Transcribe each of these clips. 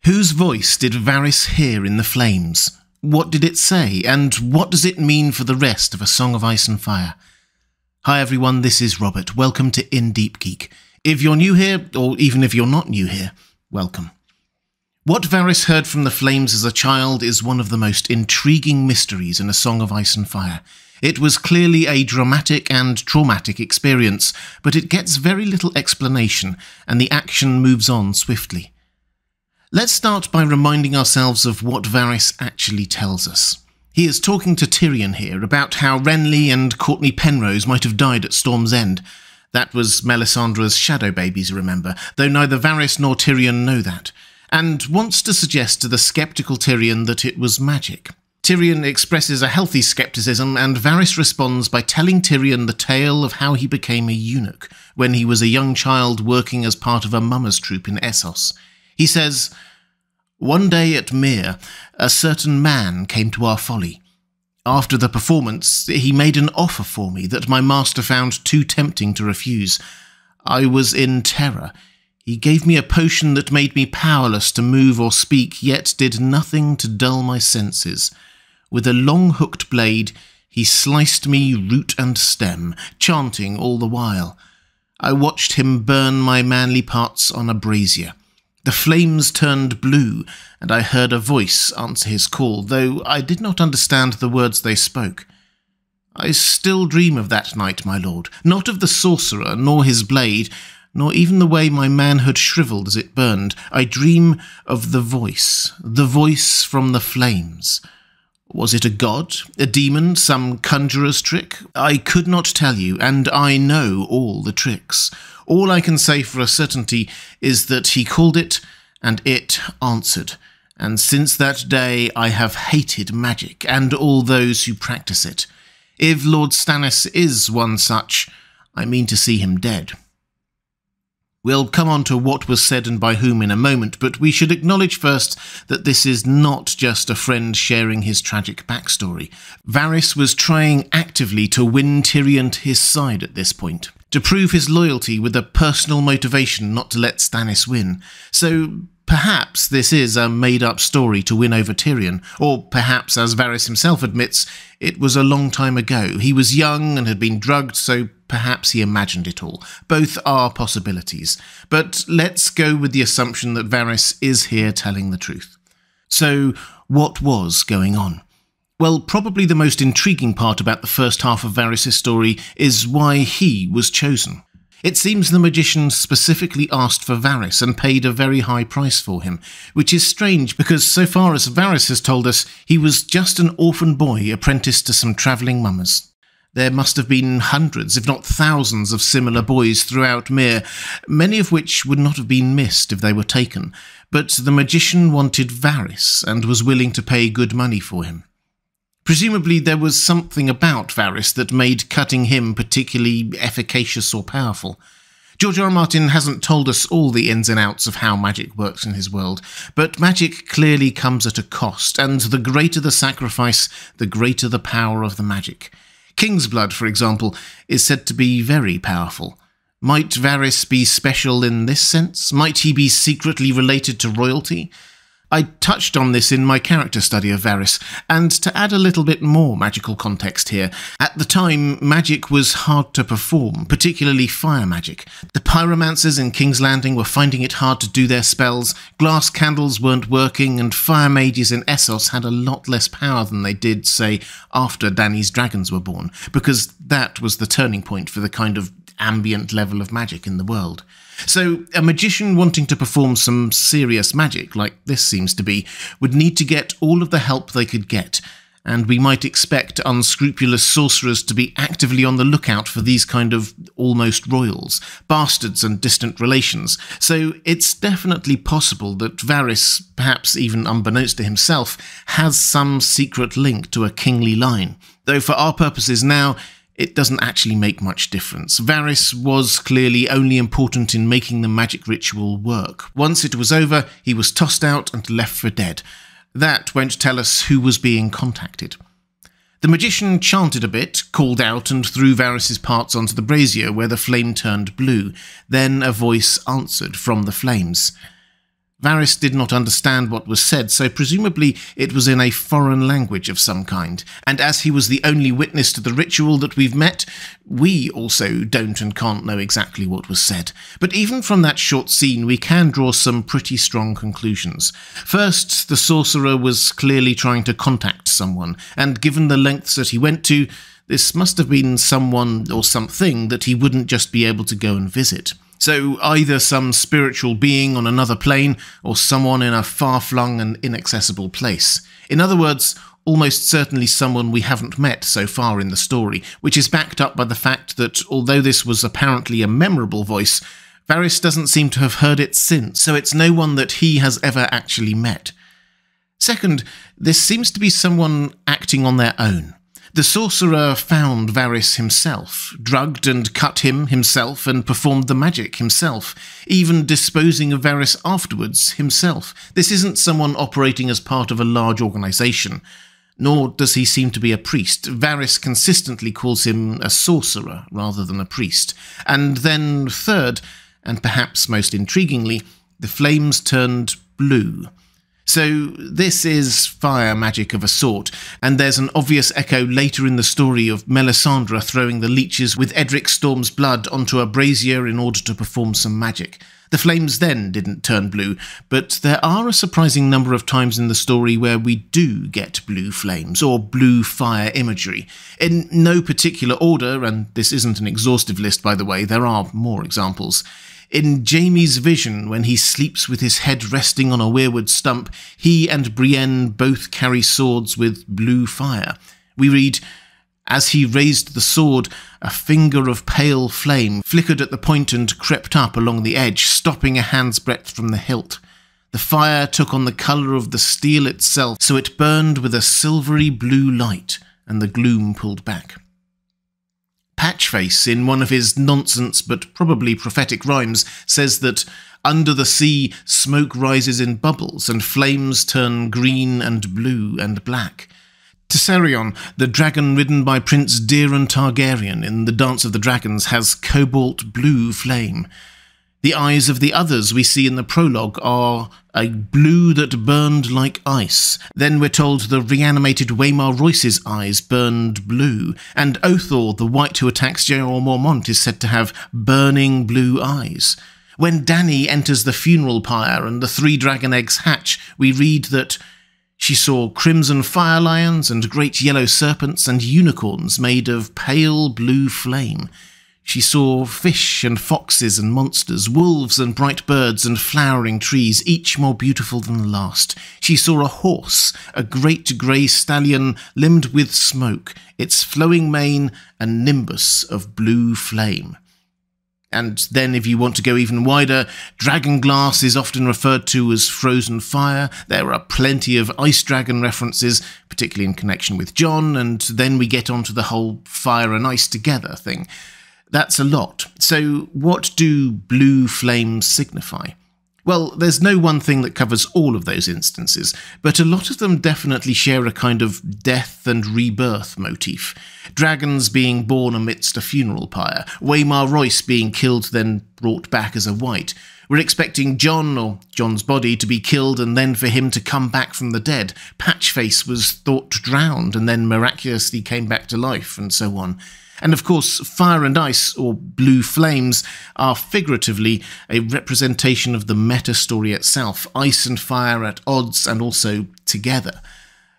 Whose voice did Varys hear in the flames? What did it say, and what does it mean for the rest of A Song of Ice and Fire? Hi everyone, this is Robert. Welcome to In Deep Geek. If you're new here, or even if you're not new here, welcome. What Varys heard from the flames as a child is one of the most intriguing mysteries in A Song of Ice and Fire. It was clearly a dramatic and traumatic experience, but it gets very little explanation, and the action moves on swiftly. Let's start by reminding ourselves of what Varys actually tells us. He is talking to Tyrion here about how Renly and Courtney Penrose might have died at Storm's End. That was Melisandre's shadow babies, remember, though neither Varys nor Tyrion know that, and wants to suggest to the sceptical Tyrion that it was magic. Tyrion expresses a healthy skepticism, and Varys responds by telling Tyrion the tale of how he became a eunuch when he was a young child working as part of a mummers' troupe in Essos. He says, "One day at Mere, a certain man came to our folly. After the performance, he made an offer for me that my master found too tempting to refuse. I was in terror. He gave me a potion that made me powerless to move or speak, yet did nothing to dull my senses. With a long hooked blade, he sliced me root and stem, chanting all the while. I watched him burn my manly parts on a brazier. The flames turned blue, and I heard a voice answer his call, though I did not understand the words they spoke. I still dream of that night, my lord, not of the sorcerer, nor his blade, nor even the way my manhood shriveled as it burned. I dream of the voice from the flames. Was it a god, a demon, some conjurer's trick? I could not tell you, and I know all the tricks. All I can say for a certainty is that he called it, and it answered. And since that day I have hated magic, and all those who practice it. If Lord Stannis is one such, I mean to see him dead." We'll come on to what was said and by whom in a moment, but we should acknowledge first that this is not just a friend sharing his tragic backstory. Varys was trying actively to win Tyrion to his side at this point, to prove his loyalty with a personal motivation not to let Stannis win. So perhaps this is a made-up story to win over Tyrion, or perhaps, as Varys himself admits, it was a long time ago. He was young and had been drugged, so perhaps he imagined it all. Both are possibilities. But let's go with the assumption that Varys is here telling the truth. So, what was going on? Well, probably the most intriguing part about the first half of Varys' story is why he was chosen. It seems the magician specifically asked for Varys and paid a very high price for him, which is strange because so far as Varys has told us, he was just an orphan boy apprenticed to some travelling mummers. There must have been hundreds, if not thousands, of similar boys throughout Mere, many of which would not have been missed if they were taken, but the magician wanted Varys and was willing to pay good money for him. Presumably there was something about Varys that made cutting him particularly efficacious or powerful. George R. R. Martin hasn't told us all the ins and outs of how magic works in his world, but magic clearly comes at a cost, and the greater the sacrifice, the greater the power of the magic. King's blood, for example, is said to be very powerful. Might Varys be special in this sense? Might he be secretly related to royalty? I touched on this in my character study of Varys, and to add a little bit more magical context here, at the time magic was hard to perform, particularly fire magic. The pyromancers in King's Landing were finding it hard to do their spells, glass candles weren't working, and fire mages in Essos had a lot less power than they did, say, after Dany's dragons were born, because that was the turning point for the kind of ambient level of magic in the world. So a magician wanting to perform some serious magic, like this seems to be, would need to get all of the help they could get, and we might expect unscrupulous sorcerers to be actively on the lookout for these kind of almost royals, bastards and distant relations. So it's definitely possible that Varys, perhaps even unbeknownst to himself, has some secret link to a kingly line, though for our purposes now, it doesn't actually make much difference. Varys was clearly only important in making the magic ritual work. Once it was over, he was tossed out and left for dead. That won't tell us who was being contacted. The magician chanted a bit, called out and threw Varys' parts onto the brazier where the flame turned blue. Then a voice answered from the flames. Varys did not understand what was said, so presumably it was in a foreign language of some kind, and as he was the only witness to the ritual that we've met, we also don't and can't know exactly what was said. But even from that short scene, we can draw some pretty strong conclusions. First, the sorcerer was clearly trying to contact someone, and given the lengths that he went to, this must have been someone or something that he wouldn't just be able to go and visit. So either some spiritual being on another plane, or someone in a far-flung and inaccessible place. In other words, almost certainly someone we haven't met so far in the story, which is backed up by the fact that although this was apparently a memorable voice, Varys doesn't seem to have heard it since, so it's no one that he has ever actually met. Second, this seems to be someone acting on their own. The sorcerer found Varys himself, drugged and cut him himself, and performed the magic himself, even disposing of Varys afterwards himself. This isn't someone operating as part of a large organisation, nor does he seem to be a priest. Varys consistently calls him a sorcerer rather than a priest. And then third, and perhaps most intriguingly, the flames turned blue. So this is fire magic of a sort, and there's an obvious echo later in the story of Melisandre throwing the leeches with Edric Storm's blood onto a brazier in order to perform some magic. The flames then didn't turn blue, but there are a surprising number of times in the story where we do get blue flames, or blue fire imagery. In no particular order, and this isn't an exhaustive list by the way, there are more examples. In Jaime's vision, when he sleeps with his head resting on a weirwood stump, he and Brienne both carry swords with blue fire. We read, "As he raised the sword, a finger of pale flame flickered at the point and crept up along the edge, stopping a hand's breadth from the hilt. The fire took on the colour of the steel itself, so it burned with a silvery blue light, and the gloom pulled back." Patchface, in one of his nonsense but probably prophetic rhymes, says that under the sea smoke rises in bubbles and flames turn green and blue and black. Tessarion, the dragon ridden by Prince Daeron Targaryen in the Dance of the Dragons, has cobalt blue flame. The eyes of the others we see in the prologue are a blue that burned like ice. Then we're told the reanimated Waymar Royce's eyes burned blue, and Othor, the wight who attacks Jeor Mormont, is said to have burning blue eyes. When Dany enters the funeral pyre and the 3 dragon eggs hatch, we read that she saw crimson fire lions and great yellow serpents and unicorns made of pale blue flame. She saw fish and foxes and monsters, wolves and bright birds and flowering trees, each more beautiful than the last. She saw a horse, a great grey stallion limbed with smoke, its flowing mane a nimbus of blue flame. And then, if you want to go even wider, dragonglass is often referred to as frozen fire. There are plenty of ice dragon references, particularly in connection with Jon, and then we get onto the whole fire and ice together thing. That's a lot. So what do blue flames signify? Well, there's no one thing that covers all of those instances, but a lot of them definitely share a kind of death and rebirth motif. Dragons being born amidst a funeral pyre, Waymar Royce being killed then brought back as a wight. We're expecting Jon, or Jon's body, to be killed and then for him to come back from the dead. Patchface was thought drowned and then miraculously came back to life, and so on. And of course, fire and ice, or blue flames, are figuratively a representation of the meta-story itself, ice and fire at odds and also together.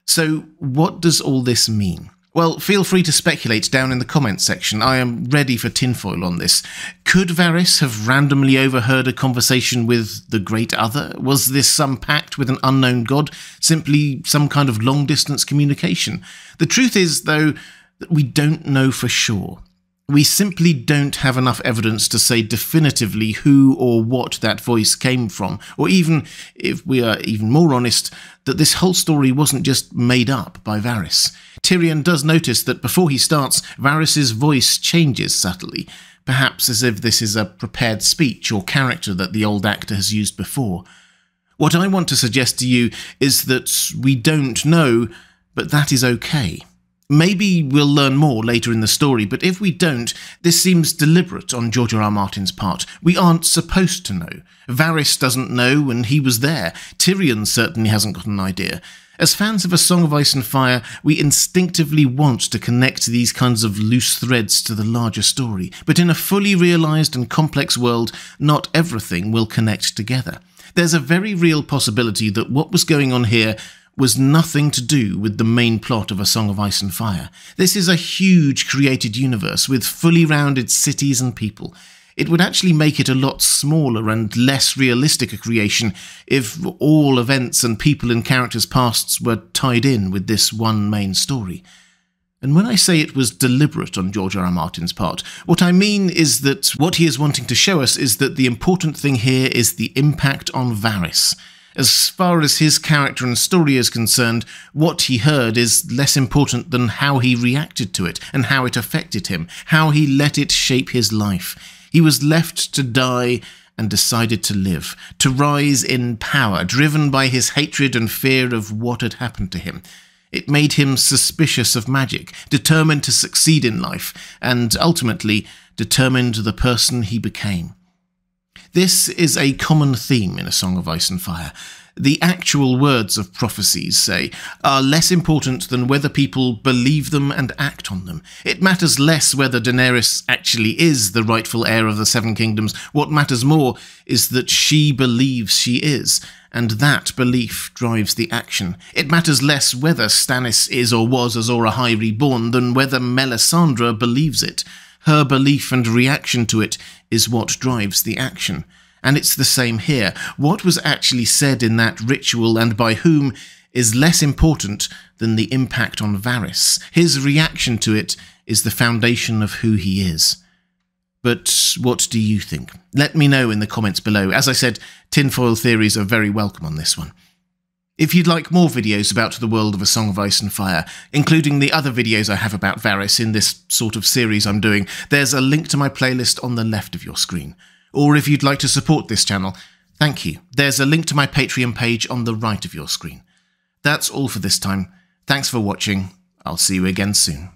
So what does all this mean? Well, feel free to speculate down in the comments section. I am ready for tinfoil on this. Could Varys have randomly overheard a conversation with the Great Other? Was this some pact with an unknown god? Simply some kind of long-distance communication? The truth is, though, that we don't know for sure. We simply don't have enough evidence to say definitively who or what that voice came from, or even, if we are even more honest, that this whole story wasn't just made up by Varys. Tyrion does notice that before he starts, Varys's voice changes subtly, perhaps as if this is a prepared speech or character that the old actor has used before. What I want to suggest to you is that we don't know, but that is okay. Maybe we'll learn more later in the story, but if we don't, this seems deliberate on George R. R. Martin's part. We aren't supposed to know. Varys doesn't know, and he was there. Tyrion certainly hasn't got an idea. As fans of A Song of Ice and Fire, we instinctively want to connect these kinds of loose threads to the larger story, but in a fully realised and complex world, not everything will connect together. There's a very real possibility that what was going on here was nothing to do with the main plot of A Song of Ice and Fire. This is a huge created universe with fully rounded cities and people. It would actually make it a lot smaller and less realistic a creation if all events and people and characters' pasts were tied in with this one main story. And when I say it was deliberate on George R. R. Martin's part, what I mean is that what he is wanting to show us is that the important thing here is the impact on Varys. As far as his character and story is concerned, what he heard is less important than how he reacted to it and how it affected him, how he let it shape his life. He was left to die and decided to live, to rise in power, driven by his hatred and fear of what had happened to him. It made him suspicious of magic, determined to succeed in life, and ultimately determined the person he became. This is a common theme in A Song of Ice and Fire. The actual words of prophecies, say, are less important than whether people believe them and act on them. It matters less whether Daenerys actually is the rightful heir of the Seven Kingdoms. What matters more is that she believes she is, and that belief drives the action. It matters less whether Stannis is or was Azor Ahai reborn than whether Melisandre believes it. Her belief and reaction to it is what drives the action. And it's the same here. What was actually said in that ritual and by whom is less important than the impact on Varys. His reaction to it is the foundation of who he is. But what do you think? Let me know in the comments below. As I said, tinfoil theories are very welcome on this one. If you'd like more videos about the world of A Song of Ice and Fire, including the other videos I have about Varys in this sort of series I'm doing, there's a link to my playlist on the left of your screen. Or if you'd like to support this channel, thank you. There's a link to my Patreon page on the right of your screen. That's all for this time. Thanks for watching. I'll see you again soon.